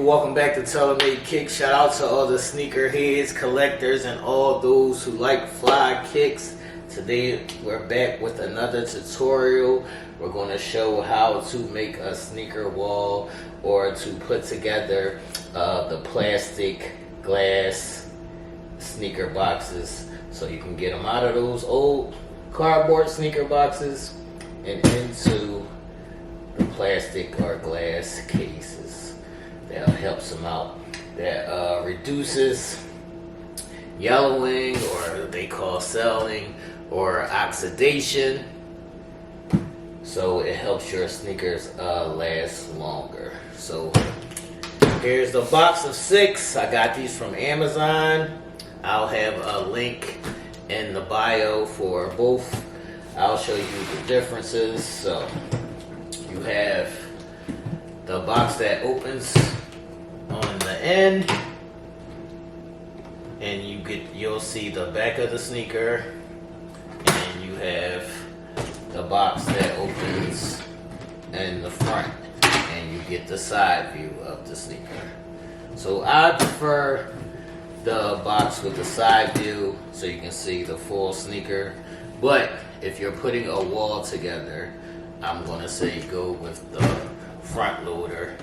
welcome back to TaylorMade Kicks. Shout out to all the sneaker heads, collectors, and all those who like fly kicks. Today we're back with another tutorial. We're going to show how to make a sneaker wall or to put together the plastic glass sneaker boxes so you can get them out of those old cardboard sneaker boxes and into the plastic or glass cases. That helps them out. That reduces yellowing, or they call selling, or oxidation. So it helps your sneakers last longer. So here's the box of 6. I got these from Amazon. I'll have a link in the bio for both. I'll show you the differences. So you have the box that opens on the end, and you'll see the back of the sneaker, and you have the box that opens in the front, and you get the side view of the sneaker. So I prefer the box with the side view so you can see the full sneaker, but if you're putting a wall together, I'm gonna say go with the front loader.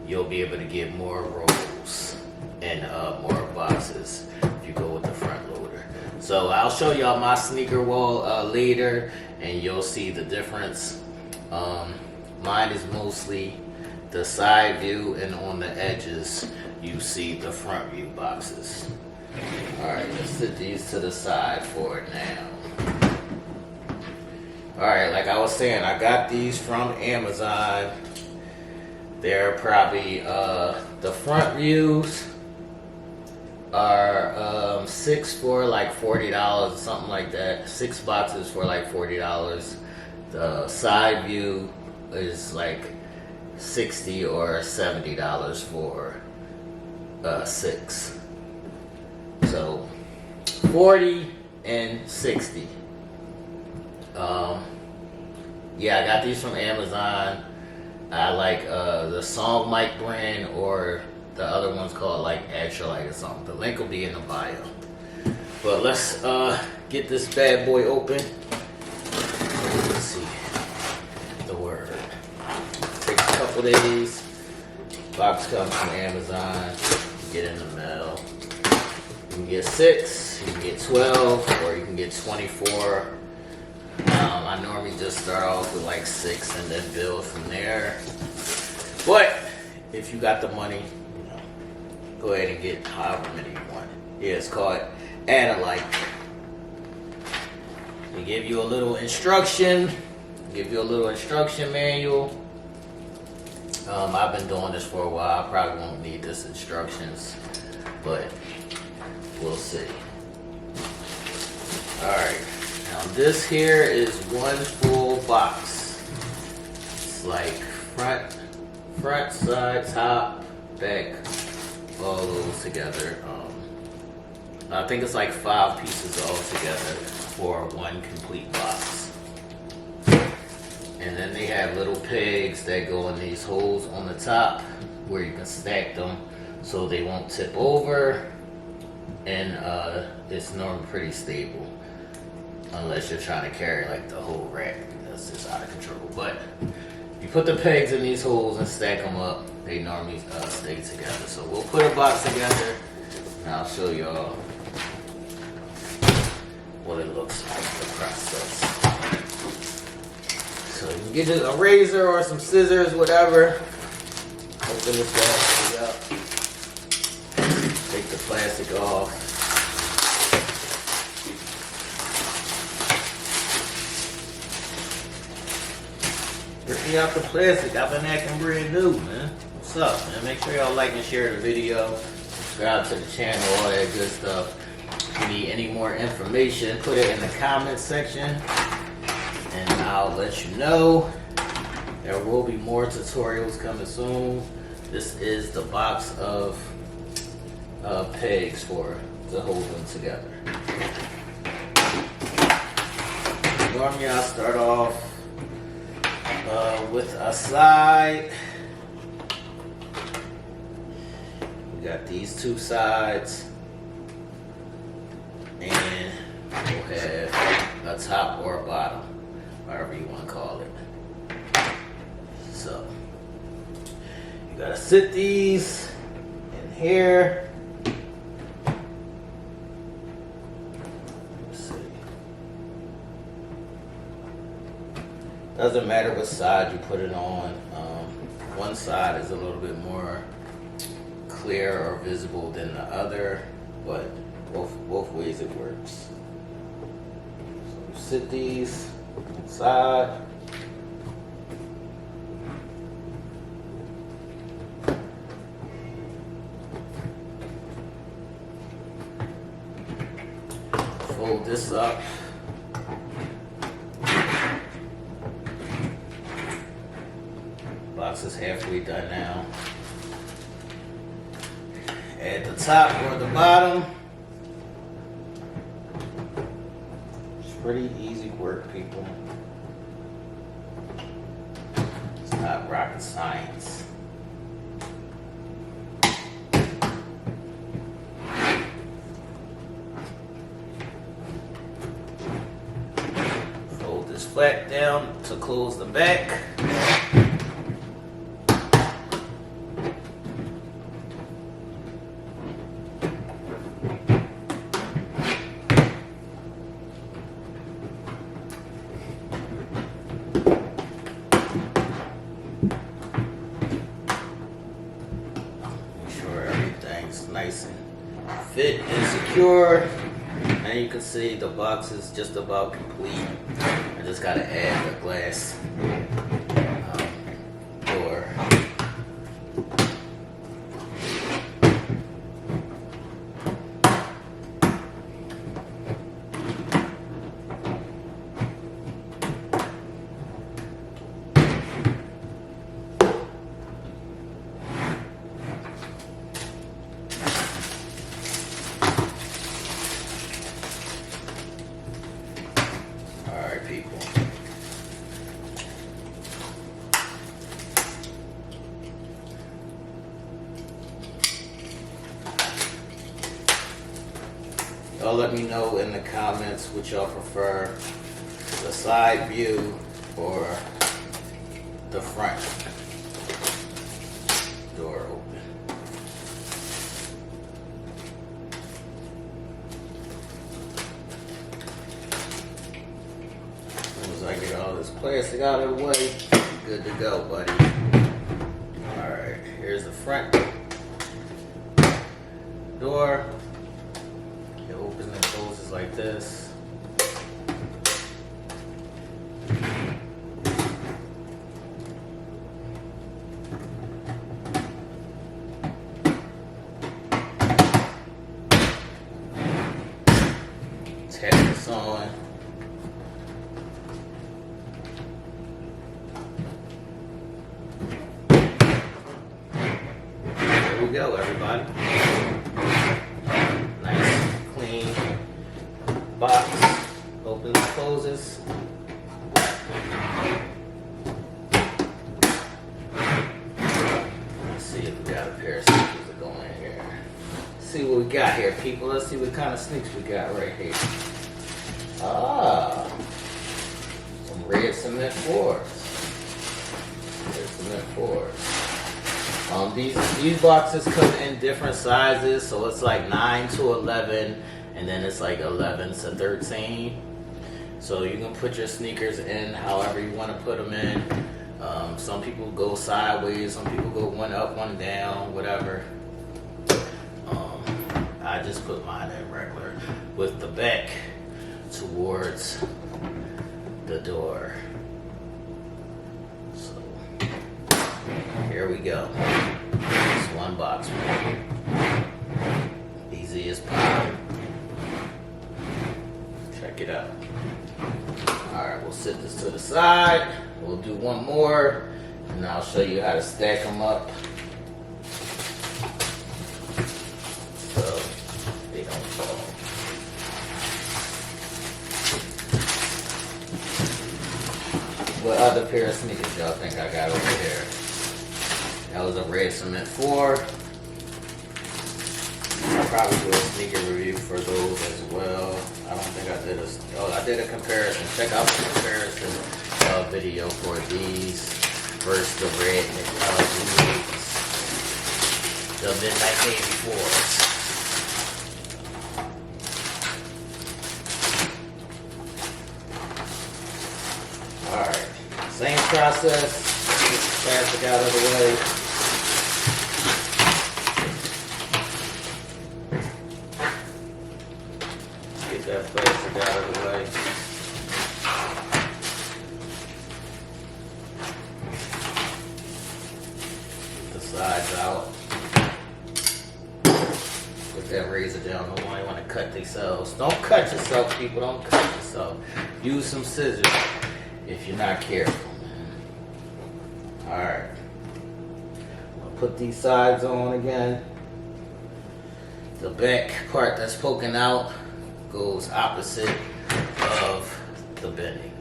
You'll be able to get more rolls and more boxes if you go with the front loader. So I'll show y'all my sneaker wall later, and you'll see the difference. Mine is mostly the side view, and on the edges you see the front view boxes. Alright, let's set these to the side for it now. Alright, like I was saying, I got these from Amazon. They're probably, the front views are 6 for like $40 or something like that. 6 boxes for like $40. The side view is like $60 or $70 for 6. So 40 and 60. Yeah, I got these from Amazon. I like the Song Mike brand, or the other one's called like Actualite or something. The link will be in the bio. But let's get this bad boy open. Let's see the word. Takes a couple days. Box comes from Amazon. You get in the mail. You can get 6, you can get 12, or you can get 24. I normally just start off with like 6 and then build from there. But if you got the money, go ahead and get however many you want. Yeah, it's called Adalite. They give you a little instruction, manual. I've been doing this for a while. I probably won't need this instructions, but we'll see. Alright. Now this here is one full box. It's like front, side, top, back, all those together. I think it's like 5 pieces all together for one complete box. And then they have little pegs that go in these holes on the top where you can stack them so they won't tip over, and it's normally pretty stable. Unless you're trying to carry like the whole rack, that's just out of control. But you put the pegs in these holes and stack them up, they normally stay together. So we'll put a box together, and I'll show y'all what it looks like, the process. So you can get a razor or some scissors, whatever. Open this bad boy up. Take the plastic off. Ripping out the plastic. I've been acting brand new, man. What's up, man? Make sure y'all like and share the video. Subscribe to the channel, all that good stuff. If you need any more information, put it in the comments section, and I'll let you know. There will be more tutorials coming soon. This is the box of pegs for to hold them together. Normally I'll start off with a side We got these two sides, and we'll have a top or a bottom, however you want to call it. So you gotta sit these in here. Let's see. Doesn't matter what side you put it on. One side is a little bit more clear or visible than the other, but both ways it works. So you sit these inside. Fold this up. Box is halfway done now. At the top or the bottom. It's pretty easy work, people. It's not rocket science. Fold this flap down to close the back. Nice and fit and secure. And you can see the box is just about complete. I just gotta add the glass door. People. Y'all let me know in the comments which y'all prefer, the side view or the front door open. I get all this plastic out of the way, good to go, buddy. Alright, here's the front door. It opens and closes like this. Tap this on. Here we go, everybody. Nice, clean box. Opens and closes. Let's see if we got a pair of sneakers that go in here. Let's see what we got here, people. Let's see what kind of sneakers we got right here. Ah, some red cement fours. Red cement fours. These boxes come in different sizes, so it's like 9 to 11, and then it's like 11 to 13. So you can put your sneakers in however you want to put them in. Some people go sideways, some people go one up, one down, whatever. I just put mine in regular with the back towards the door. So here we go. It's one box. Easy as pie. Check it out. Alright, we'll set this to the side. We'll do one more, and I'll show you how to stack them up so they don't fall. What other pair of sneakers y'all think I got over here? That was a red cement 4. probably do a sneaker review for those as well. I don't think I did I did a comparison. Check out the comparison video for these versus the red the Midnight Navy 4s. Alright, same process. Get the plastic out of the way. Get that plastic out of the way. Get the sides out. Put that razor down. Nobody want to cut themselves. Don't cut yourself, people. Don't cut yourself. Use some scissors if you're not careful. Alright. I'll put these sides on again. The back part that's poking out goes opposite of the bending.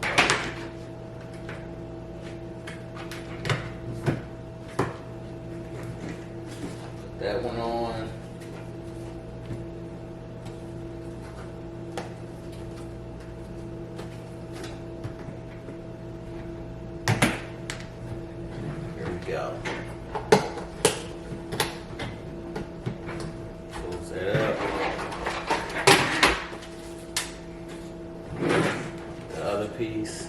Put that one on. Go. Close that up. The other piece.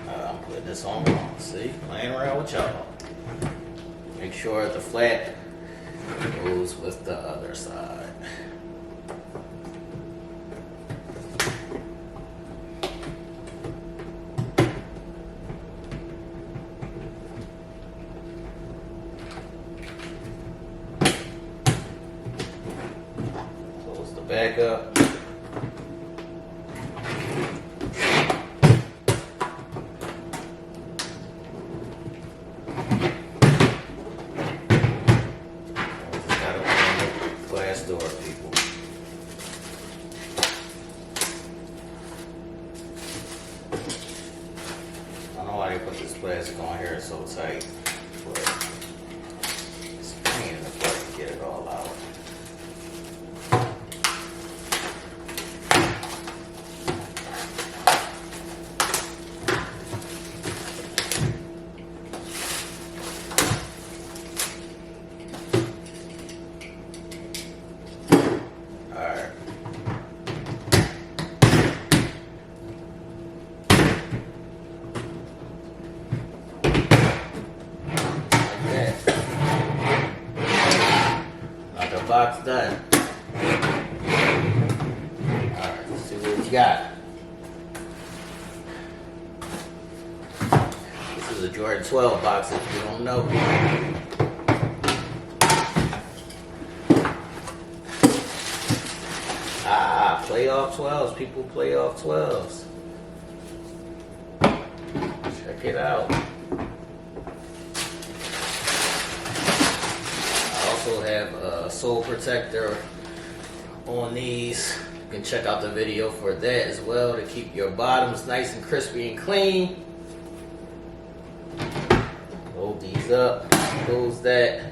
I'm putting this on wrong. See? Playing around with y'all. Make sure the flat goes with the other side. Back up. Glass door, people. I don't know why they put this plastic on here, it's so tight, but it's a pain in the butt to get it all out. Box done. Alright, let's see what we got. This is a Jordan 12 box if you don't know. Playoff 12s. People play off 12s. Check it out. Have a sole protector on these. You can check out the video for that as well to keep your bottoms nice and crispy and clean. Hold these up, close that,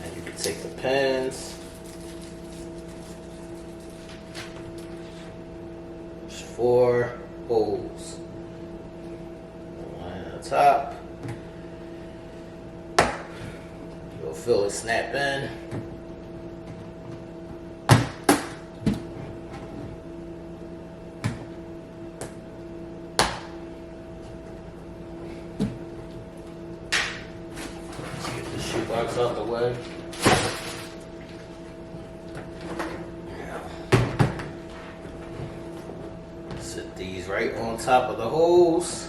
and you can take the pins. There's 4 holes. One at the top. Feel it snap in. Let's get the shoebox out the way. Sit these right on top of the holes,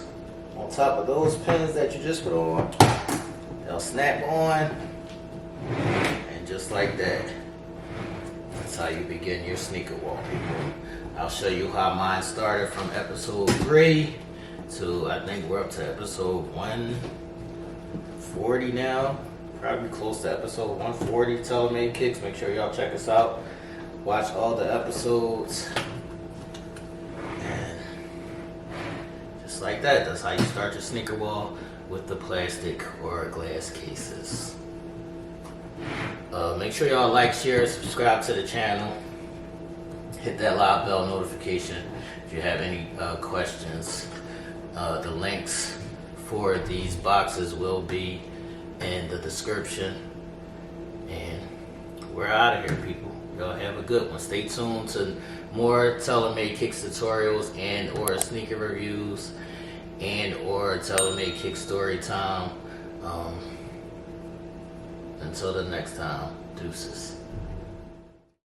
on top of those pins that you just put on. They'll snap on. And just like that, that's how you begin your sneaker wall, people. I'll show you how mine started from episode 3 to I think we're up to episode 140 now. Probably close to episode 140. TaylorMade Kicks. Make sure y'all check us out. Watch all the episodes. And just like that, that's how you start your sneaker wall. with the plastic or glass cases. Make sure y'all like, share, subscribe to the channel. Hit that live bell notification if you have any questions. The links for these boxes will be in the description. And we're out of here, people. Y'all have a good one. Stay tuned to more TaylorMade Kicks tutorials and or sneaker reviews and or TaylorMade Kick story time. Until the next time, deuces.